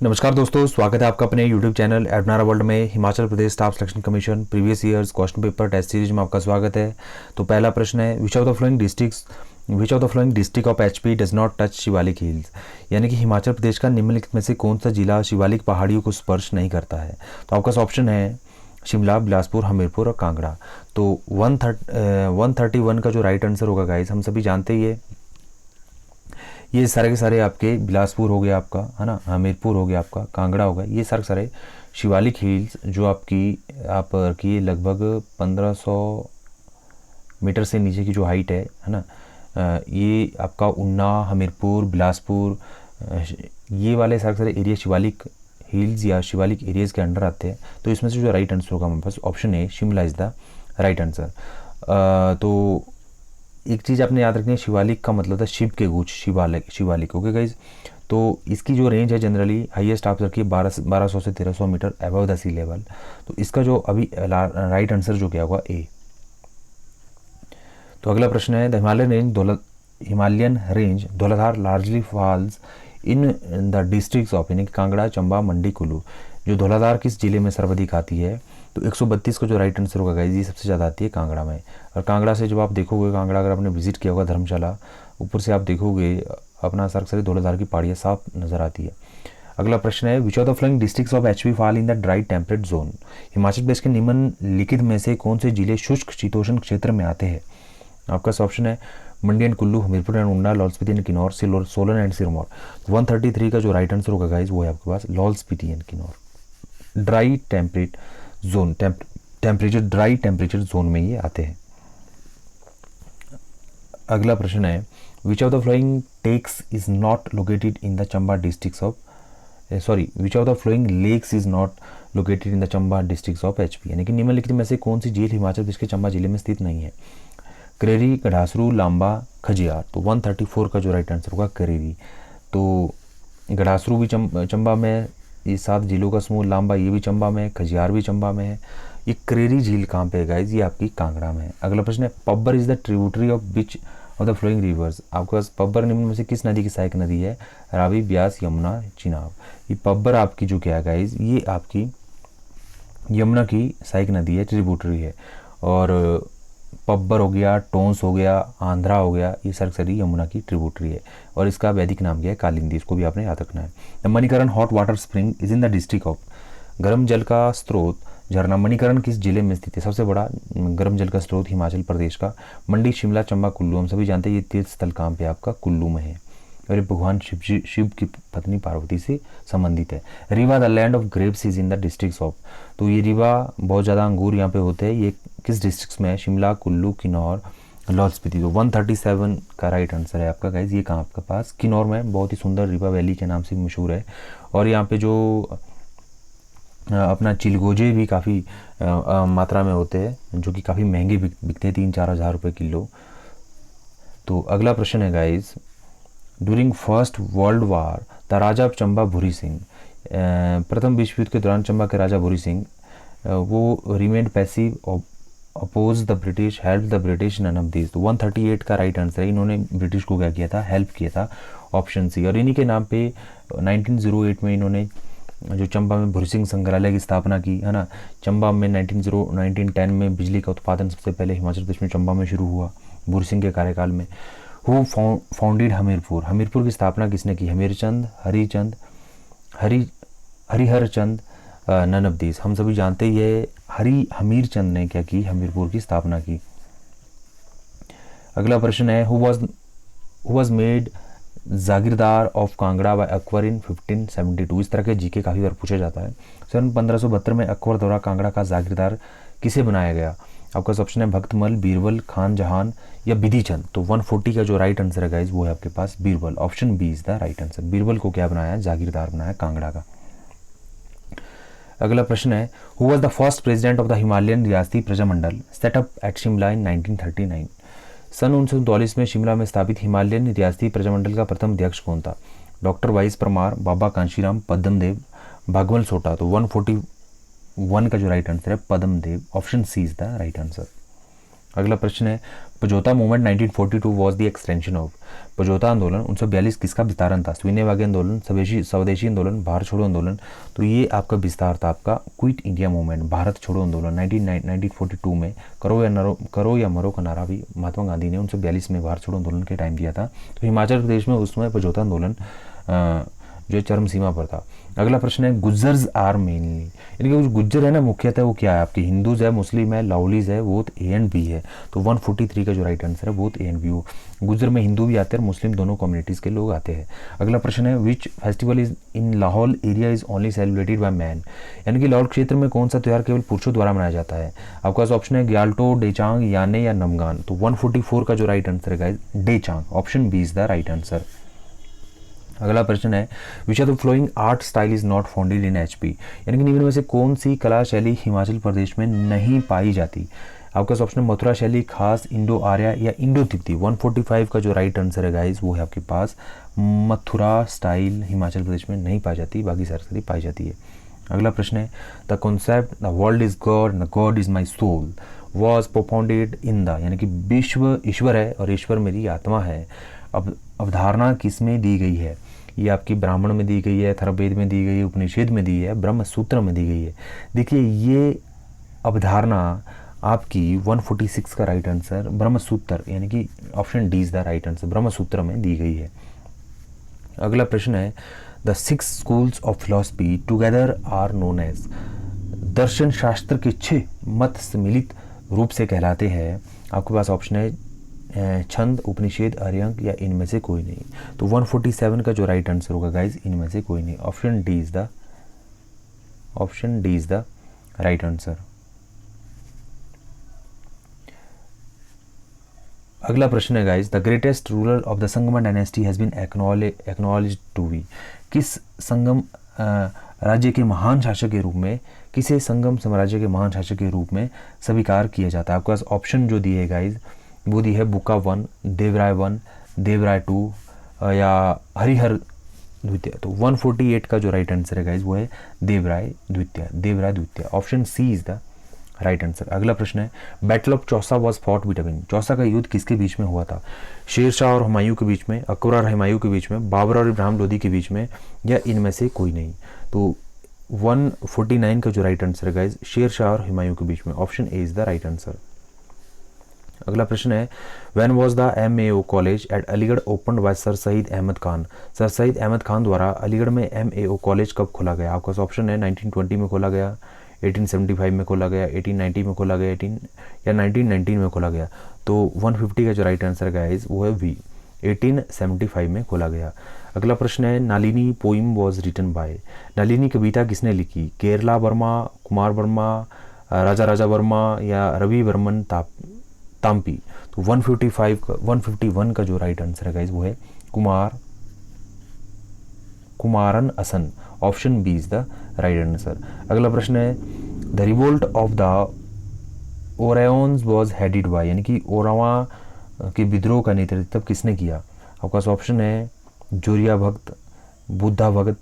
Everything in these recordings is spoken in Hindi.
नमस्कार दोस्तों, स्वागत है आपका अपने यूट्यूब चैनल एडनारा वर्ल्ड में। Himachal Pradesh staff selection commission previous years question paper test series में आपका स्वागत है। तो पहला प्रश्न है, which of the following district of HP does not touch Shivalik hills, यानी कि हिमाचल प्रदेश का निम्नलिखित में से कौन सा जिला शिवालिक पहाड़ियों को स्पर्श नहीं करता है। तो आपका ऑप्शन है शिमला, बिलासपुर, हमीरपुर और कांगड़ा। तो 131 का जो राइट आंसर होगा गाइज, हम सभी जानते ही है ये सारे के सारे आपके बिलासपुर हो गया आपका, है ना, हमीरपुर हो गया आपका, कांगड़ा हो गया, ये सारे सारे शिवालिक हिल्स जो आप की लगभग 1500 मीटर से नीचे की जो हाइट है ना, ये आपका उन्ना, हमीरपुर, बिलासपुर, ये वाले सारे सारे एरिया शिवालिक हिल्स या शिवालिक एरियाज़ के अंडर आते हैं। तो इसमें से जो राइट आंसर होगा हमारे पास option A Shimla is the right answer. तो एक चीज़ आपने याद रखनी है, शिवालिक का मतलब था शिव के गुच्छ, शिवालिक ओके गाइज। तो इसकी जो रेंज है जनरली हाईएस्ट आप रखिए 1200 से 1300 metre above the sea level. तो इसका जो अभी राइट आंसर जो क्या होगा ए। तो अगला प्रश्न है, the Himalayan range Dhauladhar largely falls in the districts of, यानी कि कांगड़ा, चंबा, मंडी, कुल्लू। जो धौलाधार किस जिले में सर्वाधिक आती है? तो 132 का जो राइट आंसर होगा गाइज, ये सबसे ज़्यादा आती है कांगड़ा में। और कांगड़ा से जब आप देखोगे, कांगड़ा अगर आपने विजिट किया होगा धर्मशाला, ऊपर से आप देखोगे अपना सरसरी धौलाधार की पहाड़ियाँ साफ नज़र आती है। अगला प्रश्न है, which of the following districts of HP fall in the dry temperate zone. Himachal Pradesh के निम्नलिखित में से कौन से जिले शुष्क शीतोष्ण क्षेत्र में आते हैं? आपका ऑप्शन है मंडी एंड कुल्लू, हमीरपुर एंड उन्ना, लाहौल स्पीति एंड किन्नौर, सोलन एंड सिरमौर। 133 का जो राइट आंसर होगा गाइज, वो है आपके पास Lahaul Spiti and Kinnaur. Dry temperate zone, dry temperature zone में ये आते हैं। अगला प्रश्न है, which of the following lakes is not located in the Chamba districts of which of the following lakes is not located in the Chamba districts of HP, यानी कि निम्नलिखित में से कौन सी झील हिमाचल प्रदेश के चंबा जिले में स्थित नहीं है? करेरी, गढ़ासरू, लांबा, खजियार। तो 134 का जो राइट आंसर होगा करेरी। तो गढ़ासरू भी चंबा में, ये 7 झीलों का समूह, लांबा ये भी चंबा में, खजियार भी चंबा में है। ये करेरी झील कहाँ पे है गाइज? ये आपकी कांगड़ा में है। अगला प्रश्न है, Pabbar is the tributary of which of the flowing rivers. आपके पास पब्बर निम्न में से किस नदी की सहायक नदी है? रावी, ब्यास, यमुना, चिनाब। ये पब्बर आपकी जो क्या है गाइज, ये आपकी यमुना की सहायक नदी है, ट्रिब्यूटरी है। और पब्बर हो गया, टोंस हो गया, आंध्रा हो गया, ये सरसरी यमुना की ट्रिब्यूटरी है। और इसका वैदिक नाम क्या है? कालिंदी। इसको भी आपने याद रखना है। Manikaran hot water spring is in the district of, गर्म जल का स्रोत झरना मणिकरण किस जिले में स्थित है? सबसे बड़ा गर्म जल का स्रोत हिमाचल प्रदेश का। मंडी, शिमला, चंबा, कुल्लू। हम सभी जानते हैं ये तीर्थ स्थल कहाँ पे आपका? कुल्लू में है। और ये भगवान शिव की पत्नी पार्वती से संबंधित है। Rewa the land of grapes is in the districts of. तो ये रीवा, बहुत ज़्यादा अंगूर यहाँ पे होते हैं, ये किस डिस्ट्रिक्ट्स में है? शिमला, कुल्लू, किन्नौर, लाहौल स्पीति। तो 137 का राइट आंसर है आपका गाइज। ये कहाँ आपके पास? किन्नौर में, बहुत ही सुंदर रीवा वैली के नाम से मशहूर है। और यहाँ पे जो अपना चिलगोजे भी काफ़ी मात्रा में होते हैं, जो कि काफ़ी महंगे बिकते हैं, 3-4 हज़ार रुपये किलो। तो अगला प्रश्न है guys, during first world war the Raja of Chamba Bhuri Singh, प्रथम विश्व युद्ध के दौरान चंबा के राजा भूरी सिंह वो remained passive, oppose the British, help the British, none of this. तो 138 का राइट आंसर है, इन्होंने ब्रिटिश को क्या किया था? हेल्प किया था, ऑप्शन सी। और इन्हीं के नाम पे 1908 में इन्होंने जो चंबा में भूरी सिंह संग्रहालय की स्थापना की, है ना। चंबा में 1910 में बिजली का उत्पादन सबसे पहले हिमाचल प्रदेश में चंबा में शुरू हुआ भूरी सिंह के कार्यकाल में। हु फाउंडेड हमीरपुर, हमीरपुर की स्थापना किसने की? हमीरचंद, हरिहरचंद, नन ऑफ दिस। हम सभी जानते ही है हमीरचंद ने क्या की? हमीरपुर की स्थापना की। अगला प्रश्न है, who was made jagirdar of Kangra by Akbar in 1572। इस तरह के जीके काफ़ी बार पूछा जाता है। सन 1572 में अकबर द्वारा कांगड़ा का जागीरदार किसे बनाया गया? आपका ऑप्शन है भक्तमल, बीरबल, खान जहान या बिधिचंद। तो 140 का जो राइट आंसर है गाइज, वो है आपके पास Birbal. Option B is the right answer. Birbal को क्या बनाया? जागीरदार बनाया कांगड़ा का। अगला प्रश्न है, who was the first president of the Himalayan Riyasati Prajamandal set up at Shimla in 1939। सन 1939 में शिमला में स्थापित हिमालयन रियासती प्रजामंडल का प्रथम अध्यक्ष कौन था? Doctor YS Parmar, Baba Kanshiram, Padmadev, Bhagmal Sautha. तो 141 का जो राइट आंसर है Padmadev. Option C is the right answer. अगला प्रश्न है Pajota movement 1942 was the extension of. Pajota आंदोलन 1942 किसका विस्तारन था? स्वीनेवागी आंदोलन, स्वदेशी आंदोलन, भारत छोड़ो आंदोलन। तो ये आपका विस्तार था आपका क्विट इंडिया मूवमेंट, भारत छोड़ो आंदोलन 1942 में। करो या मरो का नारा भी महात्मा गांधी ने 1942 में भारत छोड़ो आंदोलन के टाइम दिया था। तो हिमाचल प्रदेश में उसमें पजोता आंदोलन जो चरम सीमा पर था। अगला प्रश्न है गुज्जर्स आर मेनली, यानी कि जो गुज्जर है ना मुख्यतः वो क्या है आपके? हिंदूज है, मुस्लिम है, लाहौलीज है, बोथ ए एंड बी है। तो 143 का जो राइट आंसर है बोथ ए एंड बी हो। गुज्जर में हिंदू भी आते हैं और मुस्लिम दोनों कम्युनिटीज़ के लोग आते हैं। अगला प्रश्न है which festival is in Lahaul area is only celebrated by man, यानी कि लाहौल क्षेत्र में कौन सा त्यौहार केवल पुरुषों द्वारा मनाया जाता है? आपके पास ऑप्शन है ग्याल्टो, डेचांग, याने या नमगान। तो 144 का जो राइट आंसर है guys Dechang, option B is the right answer. अगला प्रश्न है which of the following art style is not founded in HP, यानी कि निम्न में से कौन सी कला शैली हिमाचल प्रदेश में नहीं पाई जाती? आपका ऑप्शन है मथुरा शैली, खास, इंडो आर्या या इंडो तिब्बती। 145 का जो राइट आंसर है गाइस वो है आपके पास मथुरा स्टाइल हिमाचल प्रदेश में नहीं पाई जाती, बाकी सारी पाई जाती है। अगला प्रश्न है the concept the world is God the God is my soul was propounded in the, यानी कि विश्व ईश्वर है और ईश्वर मेरी आत्मा है। अब अवधारणा किस में दी गई है? ये आपकी ब्राह्मण में दी गई है, अथर्ववेद में दी गई है, उपनिषद में दी है, ब्रह्म सूत्र में दी गई है। देखिए ये अवधारणा आपकी 146 का राइट आंसर ब्रह्म सूत्र, यानी कि option D is the right answer, Brahma Sutra में दी गई है। अगला प्रश्न है the 6 schools of philosophy together are known as, दर्शन शास्त्र के 6 मत सम्मिलित रूप से कहलाते हैं। आपके पास ऑप्शन है छंद, उपनिषद, आर्यंक या इनमें से कोई नहीं। तो 147 का जो राइट आंसर होगा गाइज इनमें से कोई नहीं, option D is the right answer. अगला प्रश्न है guys the greatest ruler of the Sangam dynasty has been acknowledged to be, किस संगम राज्य के महान शासक के रूप में, किसे संगम साम्राज्य के महान शासक के रूप में स्वीकार किया जाता है? आपके पास ऑप्शन जो दिए गाइज वो दी है बुका 1, देवराय 1, देवराय 2 या हरिहर द्वितीय। तो 148 का जो राइट आंसर है गाइज वो है देवराय द्वितीय, option C is the right answer. अगला प्रश्न है battle of Chausa was fought between, Chausa का युद्ध किसके बीच में हुआ था? शेरशाह और हुमायूं के बीच में, अकबर और हुमायूं के बीच में, बाबर और इब्राहिम लोदी के बीच में, या इनमें से कोई नहीं। तो 149 का जो राइट आंसर है गाइज शेरशाह और हुमायूं के बीच में, option A is the right answer. अगला प्रश्न है when was the MAO college at Aligarh opened by sir Syed Ahmad Khan, sir Syed Ahmad Khan द्वारा अलीगढ़ में MAO कॉलेज कब खोला गया? आपका ऑप्शन है 1920 में खोला गया, 1875 में खोला गया, 1890 में खोला गया, 1919 में खोला गया। तो 150 का जो राइट आंसर गाइस वो है बी, 1875 में खोला गया। अगला प्रश्न है Nalini poem was written by, Nalini कविता किसने लिखी? केरला वर्मा, कुमार वर्मा, राजा वर्मा या रवि वर्मन ताम्पी। तो 151 का जो राइट आंसर है गाइस वो है Kumaran Asan, option B is the right answer. अगला प्रश्न है the revolt of the Oraons was headed by, यानी कि ओरावा के विद्रोह का नेतृत्व किसने किया? आपका ऑप्शन है जोरिया भगत, बुद्धा भगत,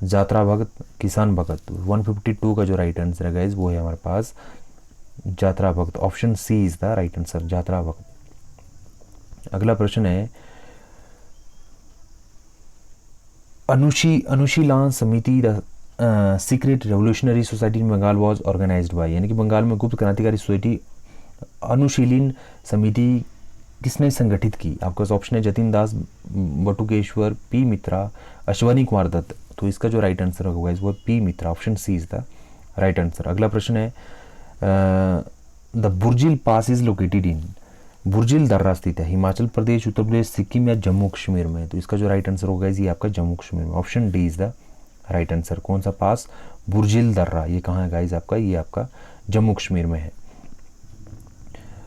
जात्रा भगत, किसान भगत। 152 का जो राइट आंसर है गाइस वो है हमारे पास Jatra Bhagat, option C is the right answer, Jatra Bhagat. अगला प्रश्न है Anushilan Samiti the secret revolutionary society in Bengal was organised by, यानी कि बंगाल में गुप्त क्रांतिकारी सोसाइटी अनुशीलन समिति किसने संगठित की? आपका ऑप्शन है जतिन दास, बटुकेश्वर, पी मित्रा, अश्वनी कुमार दत्त। तो इसका जो राइट आंसर होगा वो P Mitra, option C is the right answer. अगला प्रश्न है the Burzil pass is located in, Burzil दर्रा स्थित है हिमाचल प्रदेश, उत्तर प्रदेश, सिक्किम या जम्मू कश्मीर में। तो इसका जो राइट आंसर होगा ये आपका जम्मू कश्मीर में, option D is the right answer. कौन सा पास? बुर्जिल दर्रा, ये कहाँ है गाइज आपका? ये आपका जम्मू कश्मीर में है।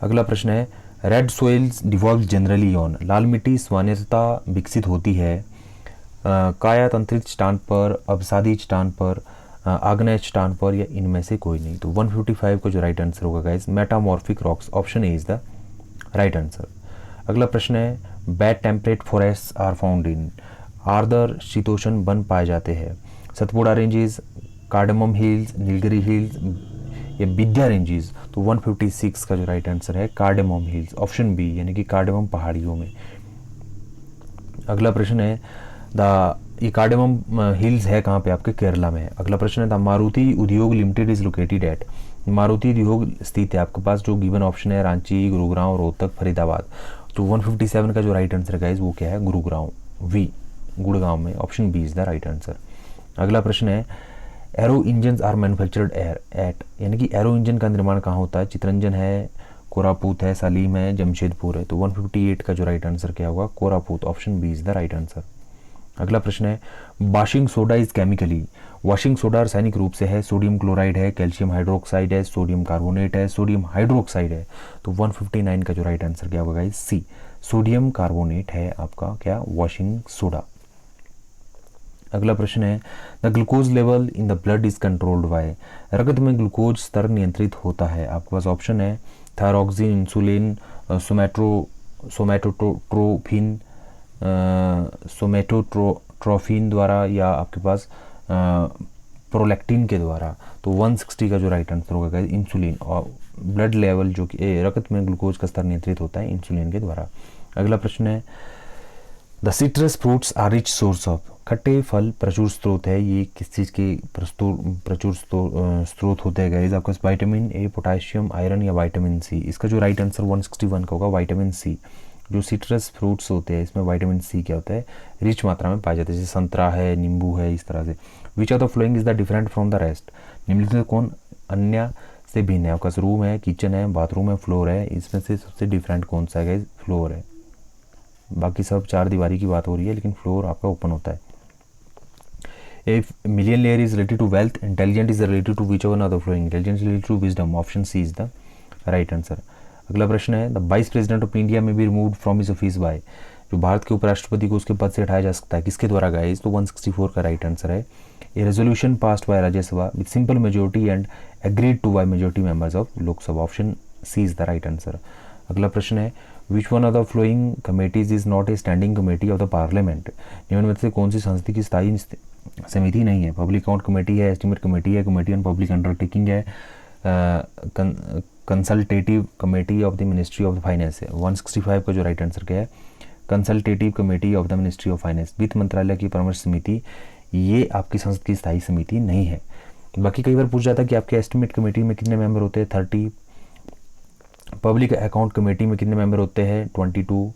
अगला प्रश्न है red soils develop generally on, लाल मिट्टी सामान्यतः विकसित होती है कायातंत्रित चट्टान पर, अवसादी चट्टान पर, आग्नेय चट्टान पर, या इनमें से कोई नहीं। तो 155 का जो राइट आंसर होगा guys metamorphic rocks, option A is the right answer. अगला प्रश्न है bad temperate forest are found in, आर्द्र शीतोष्ण वन पाए जाते हैं Satpura ranges, cardamom hills, Nilgiri hills या विद्या रेंजेस, तो 156 का जो राइट आंसर है कार्डेमम हिल्स, ऑप्शन बी, यानी कि कार्डेमम पहाड़ियों में। अगला प्रश्न है ये कार्डेमम हिल्स है कहाँ पे, आपके केरला में है। अगला प्रश्न है द मारुति उद्योग limited is located at, Maruti उद्योग स्थित है आपके पास, जो गिवन ऑप्शन है रांची, गुरुग्राम, रोहतक, फरीदाबाद। तो 157 का जो राइट आंसर है गाइस वो क्या है, गुरुग्राम, वी, गुड़गांव में, option B is the right answer. अगला प्रश्न है aero engine are manufactured at, यानी कि एरो इंजन का निर्माण कहाँ होता है, चितरंजन है, कोरापुत है, सलीम है, जमशेदपुर है। तो 158 का जो राइट आंसर क्या होगा, Koraput, option B is the right answer. अगला प्रश्न है washing soda is chemically, washing soda रासायनिक रूप से है सोडियम क्लोराइड है, कैल्शियम हाइड्रोक्साइड है, सोडियम कार्बोनेट है, सोडियम हाइड्रोक्साइड है। तो 159 का जो राइट आंसर क्या होगा गाइस, सी, सोडियम कार्बोनेट है आपका क्या, वॉशिंग सोडा। अगला प्रश्न है the glucose level in the blood is controlled by, रक्त में ग्लूकोज स्तर नियंत्रित होता है, आपके पास ऑप्शन है थायरॉक्सिन, इंसुलिन, सोमैटोट्रोफिन, सोमैटोट्रोफिन द्वारा, या आपके पास प्रोलैक्टिन के द्वारा। तो 160 का जो राइट आंसर होगा इंसुलिन, और ब्लड लेवल जो कि रक्त में ग्लूकोज का स्तर नियंत्रित होता है इंसुलिन के द्वारा। अगला प्रश्न है the citrus fruits are rich source of, खट्टे फल प्रचुर स्रोत है, ये किस चीज़ के प्रचुर स्रोत होते हैं गाइस, आपके पास विटामिन ए, पोटाशियम, आयरन या विटामिन सी। इसका जो राइट आंसर 161 का होगा विटामिन सी। जो सिट्रस फ्रूट्स होते हैं इसमें विटामिन सी क्या होता है, रिच मात्रा में पाया जाता है, जैसे संतरा है, नींबू है, इस तरह से। विच of the following is the different from the rest, निम्नलिखित में कौन अन्य से भिन्न है, आपका रूम है, किचन है, बाथरूम है, फ्लोर है, इसमें से सबसे डिफरेंट कौन सा है, फ्लोर है। बाकी सब चार दीवारी की बात हो रही है, लेकिन फ्लोर आपका ओपन होता है। If millionaire is related to wealth, intelligent is related to which one of the following, intelligence is related to wisdom, option C is the right answer। अगला प्रश्न है the vice president of India may be removed from his office by, जो भारत के उपराष्ट्रपति को उसके पद से हटाया जा सकता है, किसके द्वारा गाइस, तो 164 का राइट आंसर है a resolution passed by Rajya Sabha with simple majority and agreed to by majority members of Lok Sabha, option C is the right answer. अगला प्रश्न है which one of the following committees is not a standing committee of the parliament, निम्न में से कौन सी संसद की स्थायी समिति नहीं है, पब्लिक अकाउंट कमेटी है, एस्टीमेट कमेटी है, कमेटी ऑन पब्लिक अंडरटेकिंग है, consultative committee of the ministry of finance है। 165 का जो राइट आंसर क्या है, consultative committee of the ministry of finance, वित्त मंत्रालय की परामर्श समिति, ये आपकी संसद की स्थायी समिति नहीं है। बाकी कई बार पूछ जाता है कि आपके एस्टीमेट कमेटी में कितने मेंबर होते हैं, 30, पब्लिक अकाउंट कमेटी में कितने मेंबर होते हैं, 22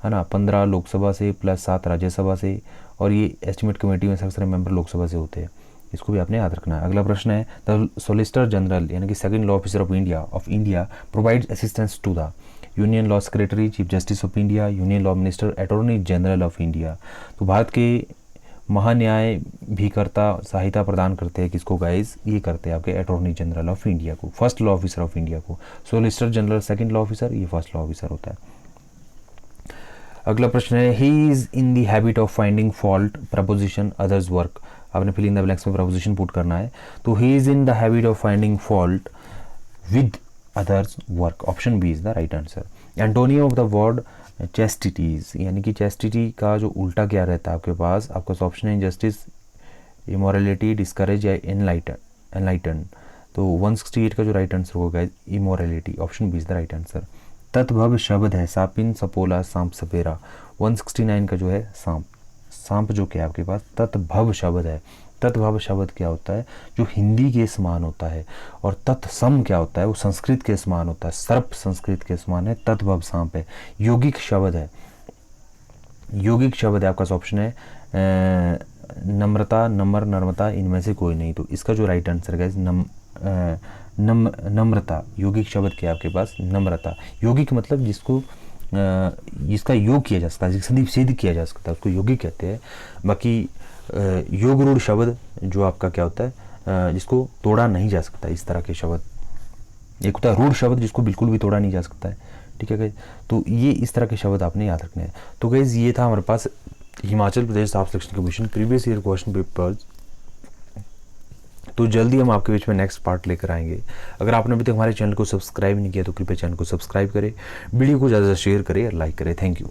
है ना, 15 लोकसभा से प्लस 7 राज्यसभा से, और ये एस्टीमेट कमेटी में सबसे सारे मेंबर लोकसभा से होते हैं, इसको भी आपने याद रखना है। अगला प्रश्न है द सोलिसिटर जनरल यानी कि second law officer of India provides assistance to the union law secretary, chief justice of India, union law minister, attorney general of India. तो भारत के महान्याय भीकर्ता सहायता प्रदान करते हैं किसको गाइस, ये करते हैं आपके अटॉर्नी जनरल ऑफ इंडिया को, first law officer of India को। Solicitor general second law officer, ये फर्स्ट लॉ ऑफिसर होता है। अगला प्रश्न है he is in the habit of finding fault preposition others work, आपने फिल इन द ब्लैंक्स में प्रपोजिशन पुट करना है। तो he is in the habit of finding fault with others work, option B is the right answer. Antonym of the word चेस्टिटीज, यानी कि चेस्टिटी का जो उल्टा क्या रहता है आपके पास, आपका ऑप्शन है जस्टिस, इमोरलिटी, डिस्करेज या एनलाइटन। तो 168 का जो राइट आंसर होगा immorality, option B is the right answer. तत्भव शब्द है सापिन, सपोला, सांप, सपेरा। 169 का जो है सांप, सांप जो क्या है आपके पास तत्भव शब्द है। तत्भव शब्द क्या होता है, जो हिंदी के समान होता है, और तत्सम क्या होता है, वो संस्कृत के समान होता है, सर्प संस्कृत के समान है, तत्भव सांप है। यौगिक शब्द है, यौगिक शब्द है आपका ऑप्शन है नम्रता, नम्र, नर्मता, इनमें से कोई नहीं। तो इसका जो राइट आंसर है नम्रता, यौगिक शब्द क्या है आपके पास, नम्रता। यौगिक मतलब जिसको जिसका योग किया जा सकता है, जिसका सिद्ध किया जा सकता है, उसको यौगिक कहते हैं। बाकी योग रूढ़ शब्द जो आपका क्या होता है, जिसको तोड़ा नहीं जा सकता, इस तरह के शब्द। एक होता है रूढ़ शब्द जिसको बिल्कुल भी तोड़ा नहीं जा सकता है, ठीक है गाइज। तो ये इस तरह के शब्द आपने याद रखने हैं। तो गाइज ये था हमारे पास Himachal Pradesh staff selection commission previous year question papers. तो जल्दी हम आपके बीच में नेक्स्ट पार्ट लेकर आएंगे। अगर आपने अभी तक हमारे चैनल को सब्सक्राइब नहीं किया तो कृपया चैनल को सब्सक्राइब करें, वीडियो को ज़्यादा से शेयर करें और लाइक करें। Thank you.